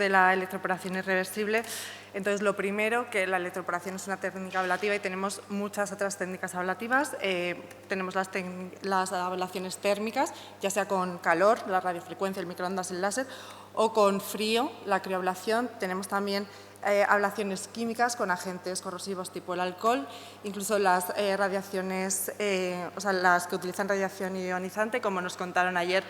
de la electroporación irreversible. Entonces, lo primero, que la electroporación es una técnica ablativa y tenemos muchas otras técnicas ablativas. Tenemos las ablaciones térmicas, ya sea con calor, la radiofrecuencia, el microondas, el láser, o con frío, la crioablación. Tenemos también ablaciones químicas con agentes corrosivos tipo el alcohol, incluso las radiaciones, las que utilizan radiación ionizante, como nos contaron ayer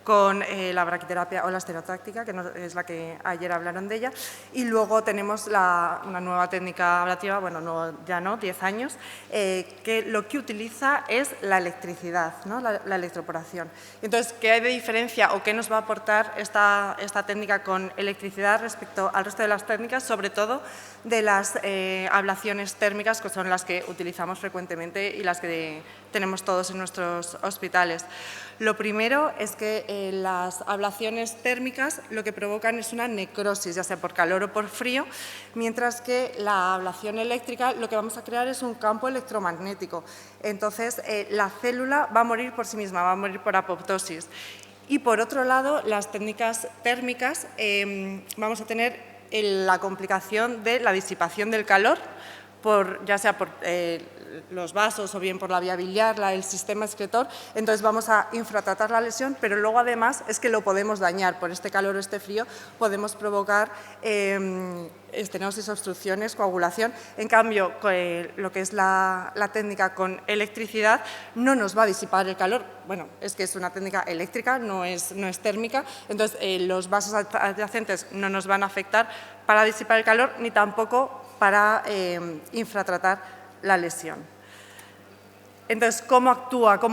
con la braquiterapia o la estereotáctica, que es la que ayer hablaron de ella. Y luego tenemos una nueva técnica ablativa, bueno, ya no, 10 años, que lo que utiliza es la electricidad, ¿no? la electroporación. Entonces, ¿qué hay de diferencia o qué nos va a aportar esta técnica con electricidad respecto al resto de las técnicas, sobre todo de las ablaciones térmicas, que son las que utilizamos frecuentemente y las que tenemos todos en nuestros hospitales? Lo primero es que las ablaciones térmicas lo que provocan es una necrosis, ya sea por calor o por frío, mientras que la ablación eléctrica lo que vamos a crear es un campo electromagnético. Entonces, la célula va a morir por sí misma, va a morir por apoptosis. Y por otro lado, las técnicas térmicas, vamos a tener la complicación de la disipación del calor, ya sea por los vasos o bien por la vía biliar, el sistema excretor. Entonces vamos a infratratar la lesión, pero luego además es que lo podemos dañar. Por este calor o este frío podemos provocar estenosis, obstrucciones, coagulación. En cambio, lo que es la técnica con electricidad no nos va a disipar el calor. Bueno, es que es una técnica eléctrica, no es térmica. Entonces, los vasos adyacentes no nos van a afectar para disipar el calor ni tampoco para infratratar la lesión. Entonces, ¿cómo actúa? ¿Cuál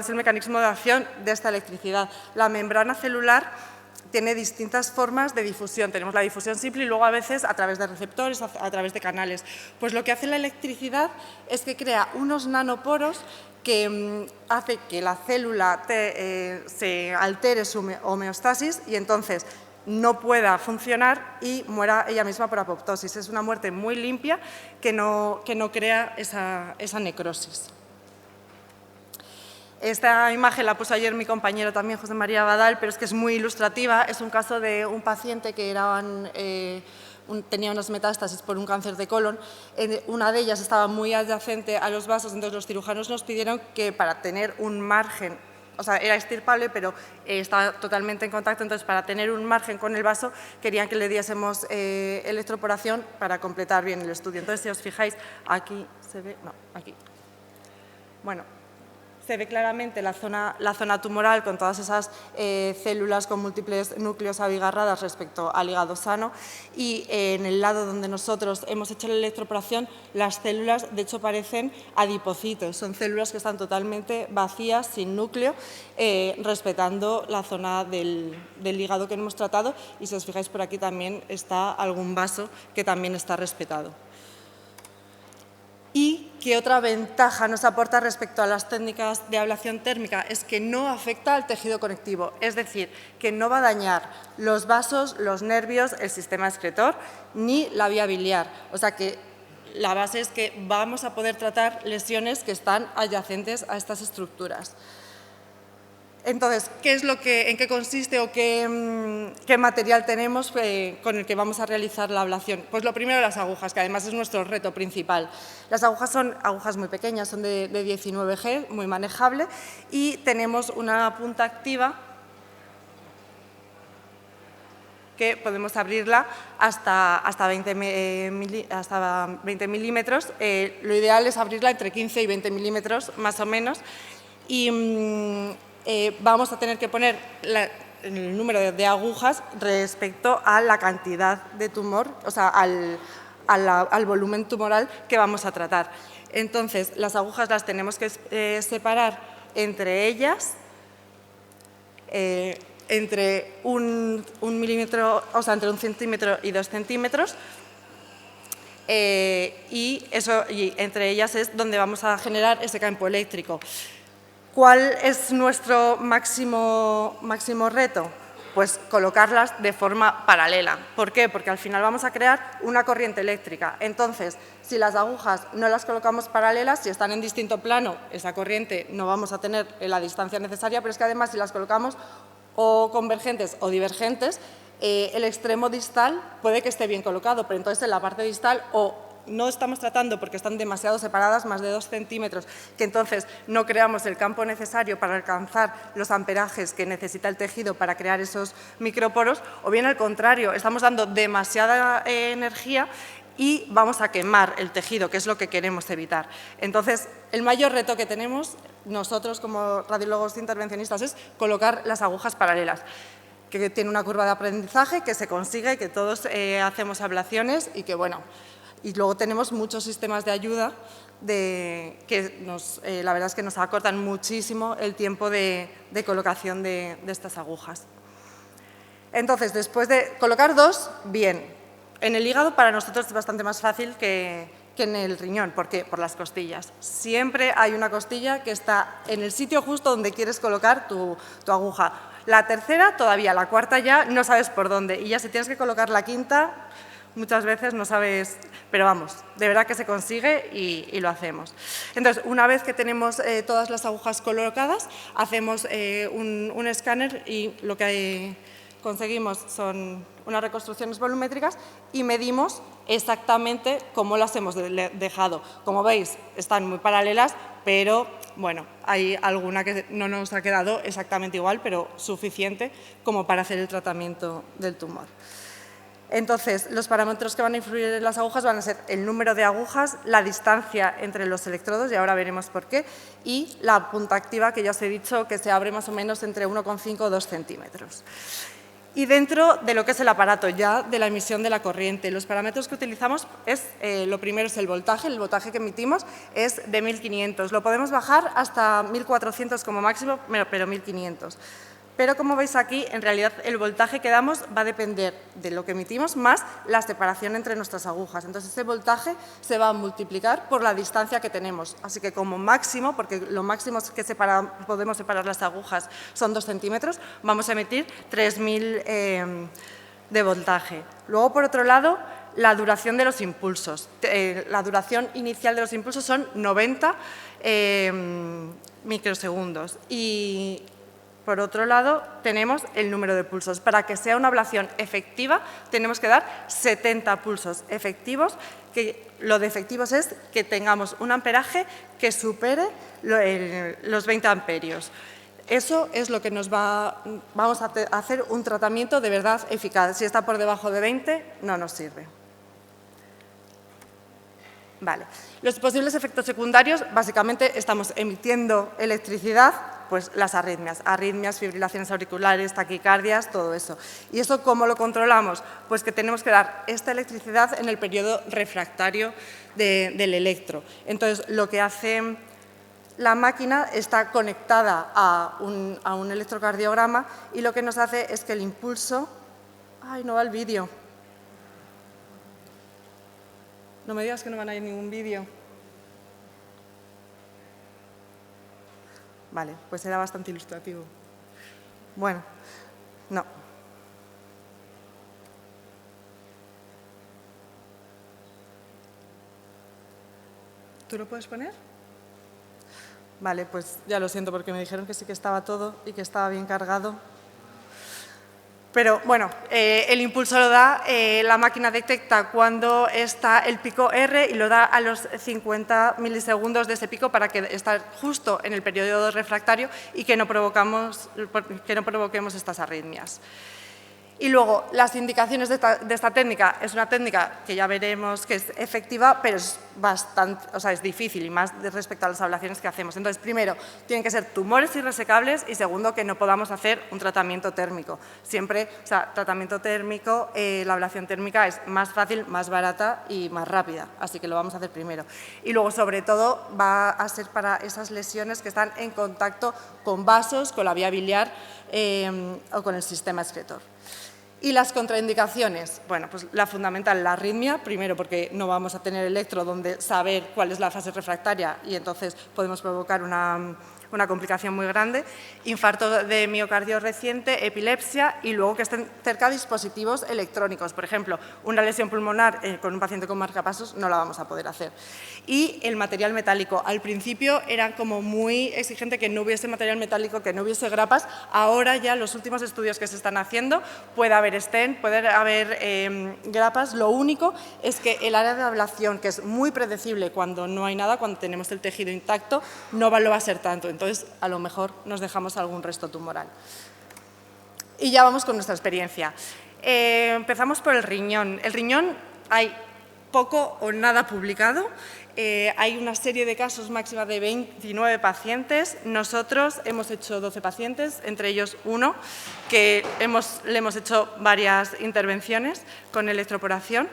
es el mecanismo de acción de esta electricidad? La membrana celular tiene distintas formas de difusión. Tenemos la difusión simple y luego a veces a través de receptores, a través de canales. Pues lo que hace la electricidad es que crea unos nanoporos que hace que la célula se altere su homeostasis y entonces no pueda funcionar y muera ella misma por apoptosis. Es una muerte muy limpia que no crea esa necrosis. Esta imagen la puso ayer mi compañero también, José María Badal, pero es que es muy ilustrativa. Es un caso de un paciente que tenía unas metástasis por un cáncer de colon. Una de ellas estaba muy adyacente a los vasos, entonces los cirujanos nos pidieron que para tener un margen, o sea, era extirpable, pero estaba totalmente en contacto, entonces para tener un margen con el vaso querían que le diésemos electroporación para completar bien el estudio. Entonces, si os fijáis, aquí se ve, no, aquí. Bueno, se ve claramente la zona tumoral con todas esas células con múltiples núcleos abigarradas respecto al hígado sano, y en el lado donde nosotros hemos hecho la electroporación, las células de hecho parecen adipocitos, son células que están totalmente vacías, sin núcleo, respetando la zona del hígado que hemos tratado, y si os fijáis por aquí también está algún vaso que también está respetado. ¿Y qué otra ventaja nos aporta respecto a las técnicas de ablación térmica? Es que no afecta al tejido conectivo, es decir, que no va a dañar los vasos, los nervios, el sistema excretor ni la vía biliar. O sea que la base es que vamos a poder tratar lesiones que están adyacentes a estas estructuras. Entonces, ¿en qué consiste o qué material tenemos con el que vamos a realizar la ablación? Pues lo primero, las agujas, que además es nuestro reto principal. Las agujas son agujas muy pequeñas, son de 19 G, muy manejable, y tenemos una punta activa que podemos abrirla hasta 20 milímetros. Lo ideal es abrirla entre 15 y 20 milímetros, más o menos, y vamos a tener que poner el número de agujas respecto a la cantidad de tumor, o sea, al volumen tumoral que vamos a tratar. Entonces, las agujas las tenemos que separar entre ellas, entre un milímetro, o sea, entre 1 centímetro y 2 centímetros, y entre ellas es donde vamos a generar ese campo eléctrico. ¿Cuál es nuestro máximo reto? Pues colocarlas de forma paralela. ¿Por qué? Porque al final vamos a crear una corriente eléctrica. Entonces, si las agujas no las colocamos paralelas, si están en distinto plano, esa corriente no vamos a tener la distancia necesaria, pero es que además si las colocamos o convergentes o divergentes, el extremo distal puede que esté bien colocado, pero entonces en la parte distal o no estamos tratando porque están demasiado separadas, más de 2 centímetros, que entonces no creamos el campo necesario para alcanzar los amperajes que necesita el tejido para crear esos microporos, o bien al contrario, estamos dando demasiada energía y vamos a quemar el tejido, que es lo que queremos evitar. Entonces, el mayor reto que tenemos nosotros como radiólogos intervencionistas es colocar las agujas paralelas, que tiene una curva de aprendizaje que se consigue, que todos hacemos ablaciones y que, bueno, y luego tenemos muchos sistemas de ayuda que la verdad es que nos acortan muchísimo el tiempo de colocación de estas agujas. Entonces, después de colocar dos, bien. En el hígado para nosotros es bastante más fácil que en el riñón. ¿Por qué? Por las costillas. Siempre hay una costilla que está en el sitio justo donde quieres colocar tu aguja. La tercera todavía, la cuarta ya no sabes por dónde. Y ya si tienes que colocar la quinta, muchas veces no sabes, pero vamos, de verdad que se consigue y lo hacemos. Entonces, una vez que tenemos todas las agujas colocadas, hacemos un escáner y lo que conseguimos son unas reconstrucciones volumétricas y medimos exactamente cómo las hemos dejado. Como veis, están muy paralelas, pero bueno, hay alguna que no nos ha quedado exactamente igual, pero suficiente como para hacer el tratamiento del tumor. Entonces, los parámetros que van a influir en las agujas van a ser el número de agujas, la distancia entre los electrodos, y ahora veremos por qué, y la punta activa, que ya os he dicho que se abre más o menos entre 1,5 o 2 centímetros. Y dentro de lo que es el aparato ya de la emisión de la corriente, los parámetros que utilizamos lo primero es el voltaje que emitimos es de 1500, lo podemos bajar hasta 1400 como máximo, pero 1500. Pero como veis aquí, en realidad el voltaje que damos va a depender de lo que emitimos más la separación entre nuestras agujas. Entonces ese voltaje se va a multiplicar por la distancia que tenemos. Así que como máximo, porque lo máximo que podemos separar las agujas son 2 centímetros, vamos a emitir 3000 de voltaje. Luego, por otro lado, la duración de los impulsos. La duración inicial de los impulsos son 90 microsegundos. Y por otro lado, tenemos el número de pulsos. Para que sea una ablación efectiva, tenemos que dar 70 pulsos efectivos, que lo de efectivos es que tengamos un amperaje que supere los 20 amperios. Eso es lo que vamos a hacer un tratamiento de verdad eficaz. Si está por debajo de 20, no nos sirve. Vale. Los posibles efectos secundarios, básicamente estamos emitiendo electricidad, pues las arritmias, fibrilaciones auriculares, taquicardias, todo eso. ¿Y eso cómo lo controlamos? Pues que tenemos que dar esta electricidad en el periodo refractario del electro. Entonces, lo que hace la máquina está conectada a un electrocardiograma y lo que nos hace es que el impulso… ¡Ay, no va el vídeo! No me digas que no van a ir ningún vídeo. Vale, pues era bastante ilustrativo. Bueno, no. ¿Tú lo puedes poner? Vale, pues ya lo siento porque me dijeron que sí que estaba todo y que estaba bien cargado. Pero bueno, el impulso lo da, la máquina detecta cuando está el pico R y lo da a los 50 milisegundos de ese pico para que esté justo en el periodo refractario y que no provoquemos estas arritmias. Y luego, las indicaciones de esta técnica, es una técnica que ya veremos que es efectiva, pero es es difícil y más respecto a las ablaciones que hacemos. Entonces, primero, tienen que ser tumores irresecables y segundo, que no podamos hacer un tratamiento térmico. Siempre, tratamiento térmico, la ablación térmica es más fácil, más barata y más rápida, así que lo vamos a hacer primero. Y luego, sobre todo, va a ser para esas lesiones que están en contacto con vasos, con la vía biliar o con el sistema excretor. Y las contraindicaciones, bueno, pues la fundamental, la arritmia, primero porque no vamos a tener electro donde saber cuál es la fase refractaria y entonces podemos provocar una una complicación muy grande, infarto de miocardio reciente, epilepsia y luego que estén cerca dispositivos electrónicos. Por ejemplo, una lesión pulmonar con un paciente con marcapasos no la vamos a poder hacer. Y el material metálico. Al principio era como muy exigente que no hubiese material metálico, que no hubiese grapas. Ahora ya los últimos estudios que se están haciendo, puede haber stent, puede haber grapas. Lo único es que el área de ablación, que es muy predecible cuando no hay nada, cuando tenemos el tejido intacto, no lo va a ser tanto. Entonces, a lo mejor nos dejamos algún resto tumoral. Y ya vamos con nuestra experiencia. Empezamos por el riñón. El riñón hay poco o nada publicado. Hay una serie de casos máxima de 29 pacientes. Nosotros hemos hecho 12 pacientes, entre ellos uno, que le hemos hecho varias intervenciones con electroporación.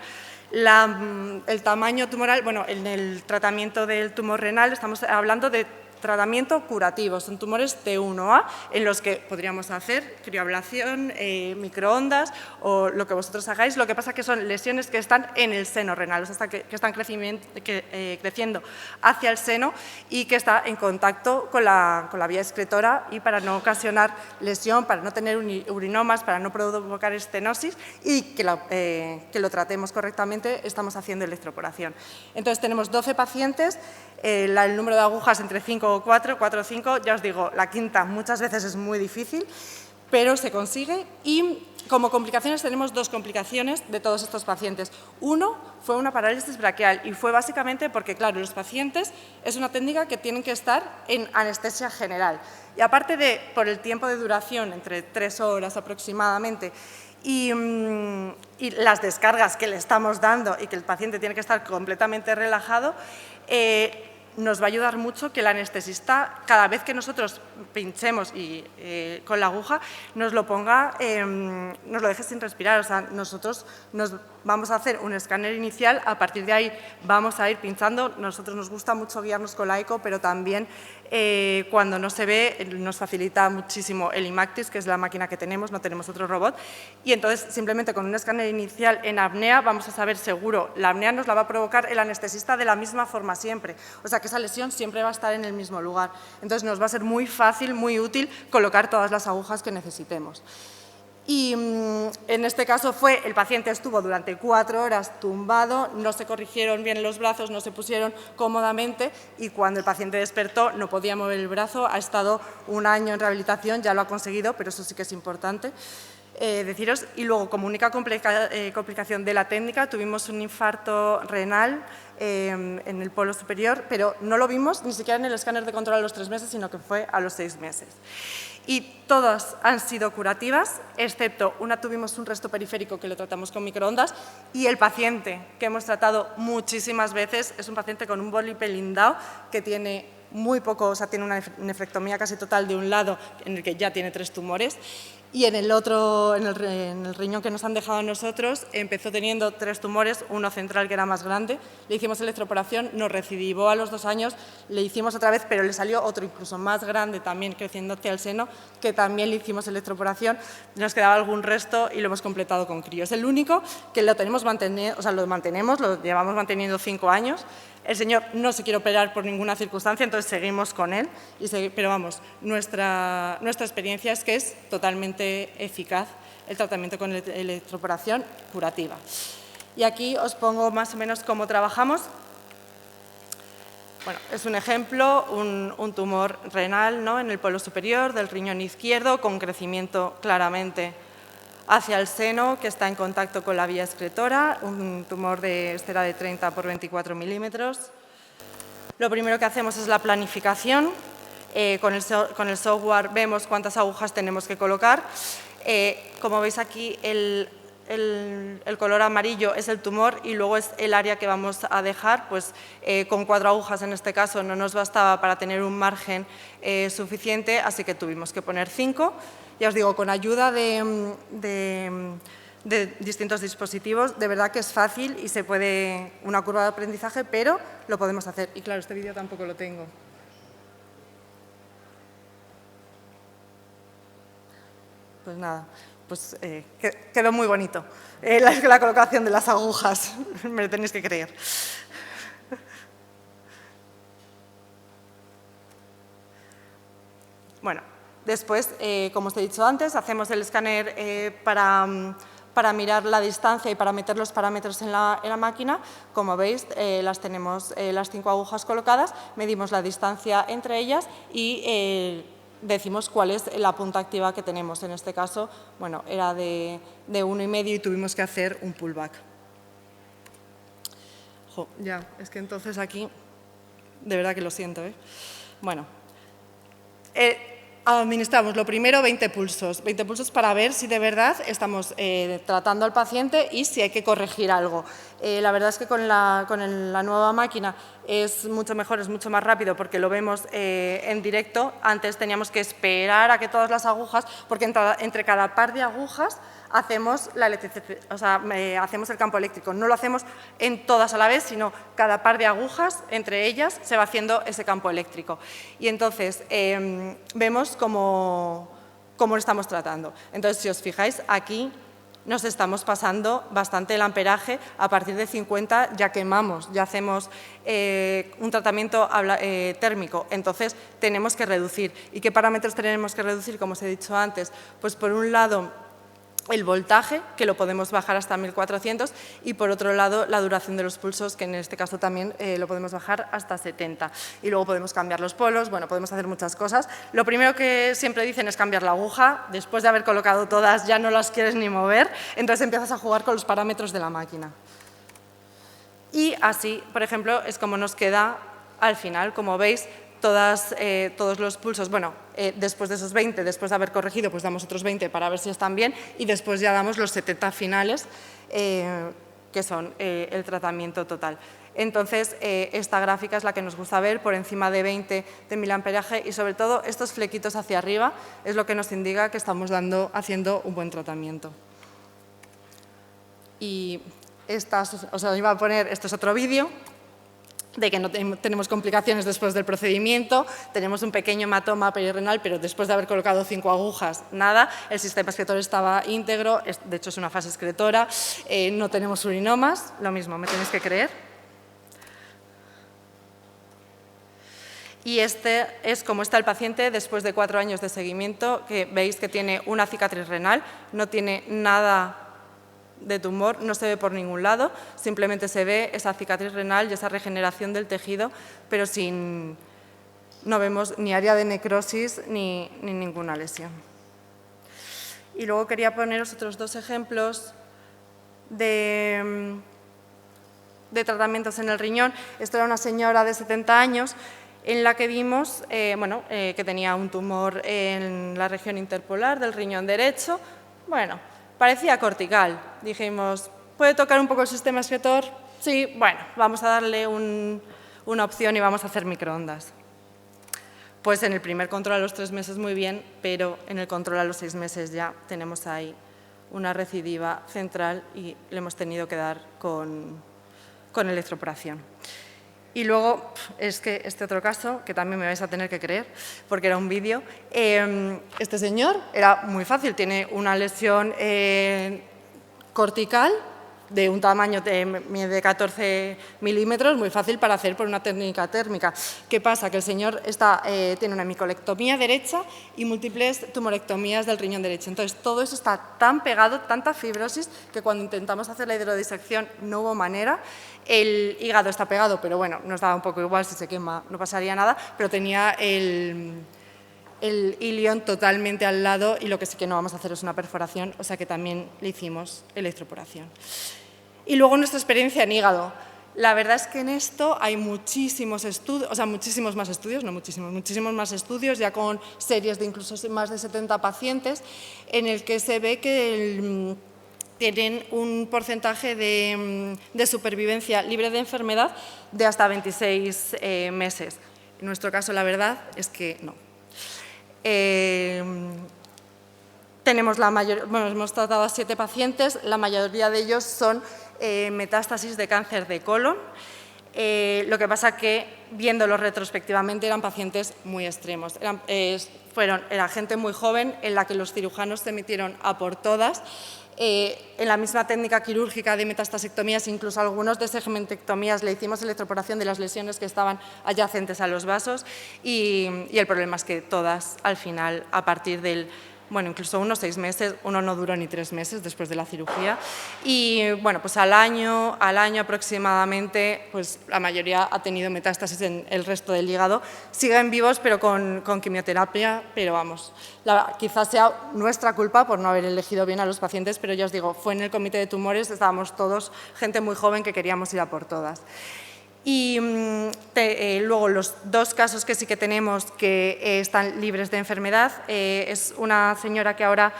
El tamaño tumoral, bueno, en el tratamiento del tumor renal estamos hablando de tratamiento curativo, son tumores T1A en los que podríamos hacer crioablación, microondas o lo que vosotros hagáis. Lo que pasa es que son lesiones que están en el seno renal, o sea, que están creciendo hacia el seno y que está en contacto con la vía excretora, y para no ocasionar lesión, para no tener urinomas, para no provocar estenosis y que lo tratemos correctamente, estamos haciendo electroporación. Entonces tenemos 12 pacientes, el número de agujas entre 5 o 4 o 5, ya os digo, la quinta muchas veces es muy difícil, pero se consigue. Y como complicaciones tenemos dos complicaciones de todos estos pacientes. Uno fue una parálisis braquial y fue básicamente porque, claro, los pacientes es una técnica que tienen que estar en anestesia general. Y aparte de, por el tiempo de duración, entre 3 horas aproximadamente, y las descargas que le estamos dando y que el paciente tiene que estar completamente relajado, nos va a ayudar mucho que el anestesista, cada vez que nosotros pinchemos con la aguja, nos lo ponga, nos lo deje sin respirar. O sea, nosotros nos vamos a hacer un escáner inicial, a partir de ahí vamos a ir pinchando. Nosotros nos gusta mucho guiarnos con la eco, pero también cuando no se ve nos facilita muchísimo el IMACTIS, que es la máquina que tenemos, no tenemos otro robot. Y entonces simplemente con un escáner inicial en apnea vamos a saber seguro, la apnea nos la va a provocar el anestesista de la misma forma siempre. O sea que esa lesión siempre va a estar en el mismo lugar. Entonces nos va a ser muy fácil, muy útil colocar todas las agujas que necesitemos. Y en este caso el paciente estuvo durante 4 horas tumbado, no se corrigieron bien los brazos, no se pusieron cómodamente, y cuando el paciente despertó no podía mover el brazo. Ha estado 1 año en rehabilitación, ya lo ha conseguido, pero eso sí que es importante deciros. Y luego, como única complicación de la técnica, tuvimos un infarto renal en el polo superior, pero no lo vimos ni siquiera en el escáner de control a los 3 meses, sino que fue a los 6 meses. Y todas han sido curativas, excepto una tuvimos un resto periférico que lo tratamos con microondas, y el paciente que hemos tratado muchísimas veces es un paciente con un boli pelindao que tiene muy poco, o sea, tiene una nefrectomía casi total de un lado en el que ya tiene 3 tumores. Y en el otro, en el riñón que nos han dejado a nosotros, empezó teniendo 3 tumores, uno central que era más grande. Le hicimos electroporación, nos recidivó a los 2 años, le hicimos otra vez, pero le salió otro incluso más grande también creciendo hacia el seno, que también le hicimos electroporación. Nos quedaba algún resto y lo hemos completado con crío. Es el único que lo tenemos mantenido, o sea, lo mantenemos, lo llevamos manteniendo 5 años. El señor no se quiere operar por ninguna circunstancia, entonces seguimos con él. Pero vamos, nuestra experiencia es que es totalmente eficaz el tratamiento con electroporación curativa. Y aquí os pongo más o menos cómo trabajamos. Bueno, es un ejemplo, un tumor renal, ¿no?, en el polo superior del riñón izquierdo, con crecimiento claramente hacia el seno, que está en contacto con la vía excretora, un tumor de 30 por 24 milímetros. Lo primero que hacemos es la planificación. Con el software vemos cuántas agujas tenemos que colocar. Como veis aquí, el color amarillo es el tumor y luego es el área que vamos a dejar. Pues, con 4 agujas en este caso no nos bastaba para tener un margen suficiente, así que tuvimos que poner 5. Ya os digo, con ayuda de distintos dispositivos, de verdad que es fácil y se puede, una curva de aprendizaje, pero lo podemos hacer. Y claro, este vídeo tampoco lo tengo. Pues nada, pues quedó muy bonito la colocación de las agujas, me lo tenéis que creer. Bueno, después, como os he dicho antes, hacemos el escáner para mirar la distancia y para meter los parámetros en la máquina. Como veis, las tenemos las 5 agujas colocadas, medimos la distancia entre ellas y decimos cuál es la punta activa que tenemos. En este caso, bueno, era de 1,5 y tuvimos que hacer un pullback. Ya, es que entonces aquí, de verdad que lo siento, ¿eh? Bueno, administramos lo primero 20 pulsos para ver si de verdad estamos tratando al paciente y si hay que corregir algo. La verdad es que con la nueva máquina es mucho mejor, es mucho más rápido porque lo vemos en directo. Antes teníamos que esperar a que todas las agujas, porque entre cada par de agujas hacemos la electricidad, o sea, hacemos el campo eléctrico. No lo hacemos en todas a la vez, sino cada par de agujas, entre ellas, se va haciendo ese campo eléctrico. Y entonces vemos cómo lo estamos tratando. Entonces, si os fijáis, aquí nos estamos pasando bastante el amperaje. A partir de 50 ya quemamos, ya hacemos un tratamiento térmico. Entonces, tenemos que reducir. ¿Y qué parámetros tenemos que reducir? Como os he dicho antes, pues por un lado, el voltaje, que lo podemos bajar hasta 1400, y por otro lado la duración de los pulsos, que en este caso también lo podemos bajar hasta 70. Y luego podemos cambiar los polos, bueno, podemos hacer muchas cosas. Lo primero que siempre dicen es cambiar la aguja. Después de haber colocado todas ya no las quieres ni mover, entonces empiezas a jugar con los parámetros de la máquina. Y así, por ejemplo, es como nos queda al final. Como veis, todos los pulsos, bueno, después de esos 20, después de haber corregido, pues damos otros 20 para ver si están bien y después ya damos los 70 finales, que son el tratamiento total. Entonces, esta gráfica es la que nos gusta ver, por encima de 20 de miliamperaje, y sobre todo estos flequitos hacia arriba es lo que nos indica que estamos haciendo un buen tratamiento. Y os iba a poner, esto es otro vídeo, de que no tenemos complicaciones después del procedimiento, tenemos un pequeño hematoma perirenal, pero después de haber colocado 5 agujas, nada, el sistema excretor estaba íntegro, de hecho es una fase excretora, no tenemos urinomas, lo mismo, me tenéis que creer. Y este es como está el paciente después de 4 años de seguimiento, que veis que tiene una cicatriz renal, no tiene nada de tumor, no se ve por ningún lado, simplemente se ve esa cicatriz renal y esa regeneración del tejido, pero no vemos ni área de necrosis ni ninguna lesión. Y luego quería poneros otros 2 ejemplos de tratamientos en el riñón. Esto era una señora de 70 años en la que vimos que tenía un tumor en la región interpolar del riñón derecho. Bueno, parecía cortical. Dijimos, ¿puede tocar un poco el sistema excretor? Sí, bueno, vamos a darle una opción y vamos a hacer microondas. Pues en el primer control a los 3 meses muy bien, pero en el control a los 6 meses ya tenemos ahí una recidiva central y le hemos tenido que dar con electroporación. Y luego, es que este otro caso, que también me vais a tener que creer, porque era un vídeo, este señor era muy fácil, tiene una lesión cortical de un tamaño de 14 milímetros, muy fácil para hacer por una técnica térmica. ¿Qué pasa? Que el señor tiene una micolectomía derecha y múltiples tumorectomías del riñón derecho. Entonces, todo eso está tan pegado, tanta fibrosis, que cuando intentamos hacer la hidrodisección no hubo manera. El hígado está pegado, pero bueno, nos daba un poco igual, si se quema no pasaría nada, pero tenía el ilion totalmente al lado y lo que sí que no vamos a hacer es una perforación, o sea que también le hicimos electroporación. Y luego nuestra experiencia en hígado. La verdad es que en esto hay muchísimos estudios, o sea, muchísimos más estudios, no muchísimos, muchísimos más estudios, ya con series de incluso más de 70 pacientes, en el que se ve que tienen un porcentaje de supervivencia libre de enfermedad de hasta 26 meses. En nuestro caso, la verdad es que no. Hemos tratado a 7 pacientes, la mayoría de ellos son metástasis de cáncer de colon. Lo que pasa que, viéndolo retrospectivamente, eran pacientes muy extremos. Era gente muy joven en la que los cirujanos se metieron a por todas En la misma técnica quirúrgica de metastasectomías, incluso algunos de segmentectomías, le hicimos electroporación de las lesiones que estaban adyacentes a los vasos y el problema es que todas, al final, a partir del... Bueno, incluso unos 6 meses, uno no duró ni 3 meses después de la cirugía. Y bueno, pues al año aproximadamente, pues la mayoría ha tenido metástasis en el resto del hígado. Siguen vivos, pero con quimioterapia, pero vamos, quizás sea nuestra culpa por no haber elegido bien a los pacientes, pero ya os digo, fue en el comité de tumores, estábamos todos, gente muy joven que queríamos ir a por todas. Y luego los 2 casos que sí que tenemos que están libres de enfermedad, es una señora que ahora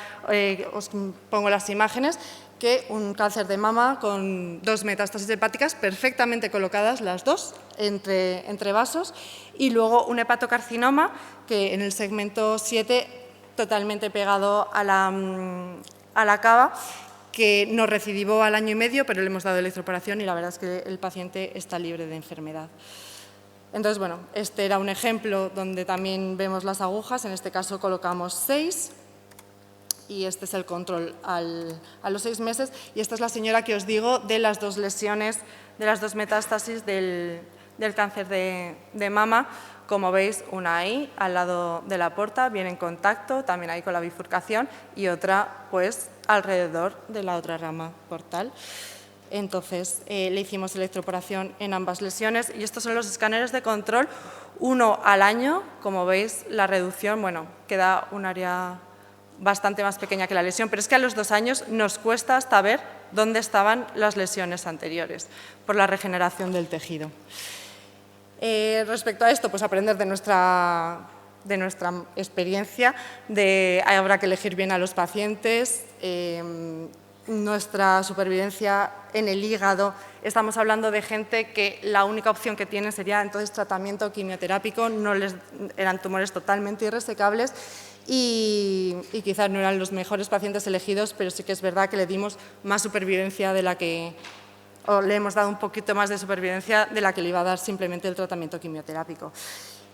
os pongo las imágenes, que un cáncer de mama con 2 metástasis hepáticas perfectamente colocadas las 2 entre vasos y luego un hepatocarcinoma que en el segmento 7 totalmente pegado a la cava, que nos recidivó al 1 año y medio, pero le hemos dado electroporación y la verdad es que el paciente está libre de enfermedad. Entonces, bueno, este era un ejemplo donde también vemos las agujas, en este caso colocamos 6 y este es el control a los 6 meses y esta es la señora que os digo de las 2 lesiones, de las 2 metástasis del cáncer de mama. Como veis, una ahí, al lado de la porta, bien en contacto, también ahí con la bifurcación, y otra, pues, alrededor de la otra rama portal. Entonces, le hicimos electroporación en ambas lesiones, y estos son los escáneres de control, uno al año. Como veis, la reducción, bueno, queda un área bastante más pequeña que la lesión, pero es que a los 2 años nos cuesta hasta ver dónde estaban las lesiones anteriores, por la regeneración del tejido. Respecto a esto, pues aprender de nuestra experiencia, habrá que elegir bien a los pacientes, nuestra supervivencia en el hígado, estamos hablando de gente que la única opción que tiene sería entonces tratamiento quimioterápico, eran tumores totalmente irresecables y quizás no eran los mejores pacientes elegidos, pero sí que es verdad que le dimos más supervivencia de la que... o le hemos dado un poquito más de supervivencia de la que le iba a dar simplemente el tratamiento quimioterápico.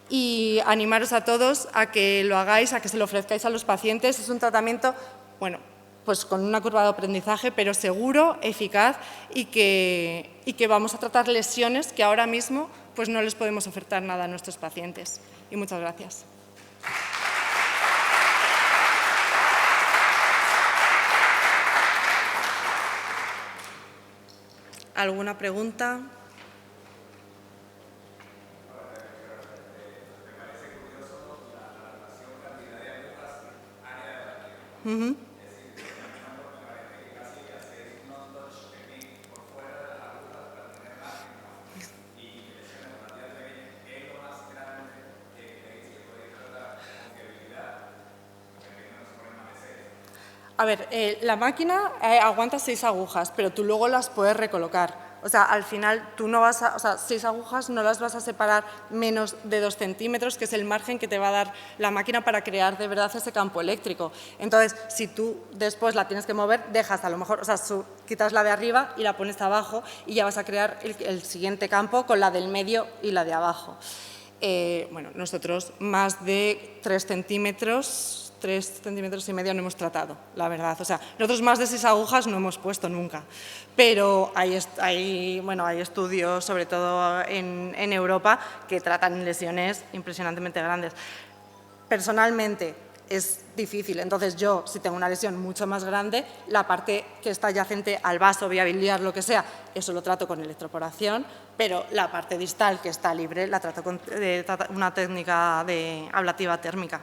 Y animaros a todos a que lo hagáis, a que se lo ofrezcáis a los pacientes. Es un tratamiento, bueno, pues con una curva de aprendizaje, pero seguro, eficaz y que vamos a tratar lesiones que ahora mismo pues no les podemos ofertar nada a nuestros pacientes. Y muchas gracias. ¿Alguna pregunta? A ver, la máquina aguanta 6 agujas, pero tú luego las puedes recolocar. O sea, al final tú no vas a... O sea, 6 agujas no las vas a separar menos de 2 centímetros, que es el margen que te va a dar la máquina para crear de verdad ese campo eléctrico. Entonces, si tú después la tienes que mover, dejas a lo mejor... O sea, quitas la de arriba y la pones abajo y ya vas a crear el siguiente campo con la del medio y la de abajo. Bueno, nosotros más de 3 centímetros... 3,5 centímetros no hemos tratado, la verdad. O sea, nosotros más de 6 agujas no hemos puesto nunca, pero hay estudios, sobre todo en Europa, que tratan lesiones impresionantemente grandes. Personalmente es difícil, entonces yo, si tengo una lesión mucho más grande, la parte que está adyacente al vaso, vía biliar, lo que sea, eso lo trato con electroporación, pero la parte distal que está libre la trato con una técnica de ablativa térmica.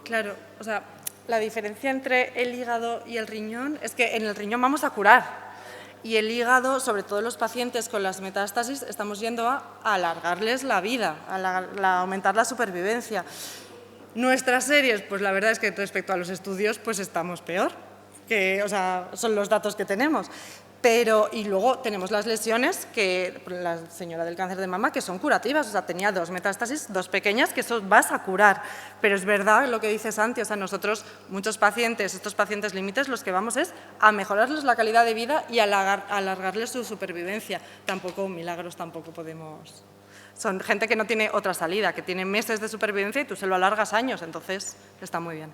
Claro, o sea, la diferencia entre el hígado y el riñón es que en el riñón vamos a curar y el hígado, sobre todo los pacientes con las metástasis, estamos yendo a alargarles la vida, a aumentar la supervivencia. Nuestras series, pues la verdad es que respecto a los estudios, pues estamos peor, o sea, son los datos que tenemos. Y luego tenemos las lesiones, que la señora del cáncer de mama, que son curativas, o sea, tenía 2 metástasis, 2 pequeñas, que eso vas a curar. Pero es verdad lo que dice Santi, o sea, nosotros, muchos pacientes, estos pacientes límites, los que vamos es a mejorarles la calidad de vida y a alargarles su supervivencia. Tampoco, milagros tampoco podemos... Son gente que no tiene otra salida, que tiene meses de supervivencia y tú se lo alargas años, entonces está muy bien.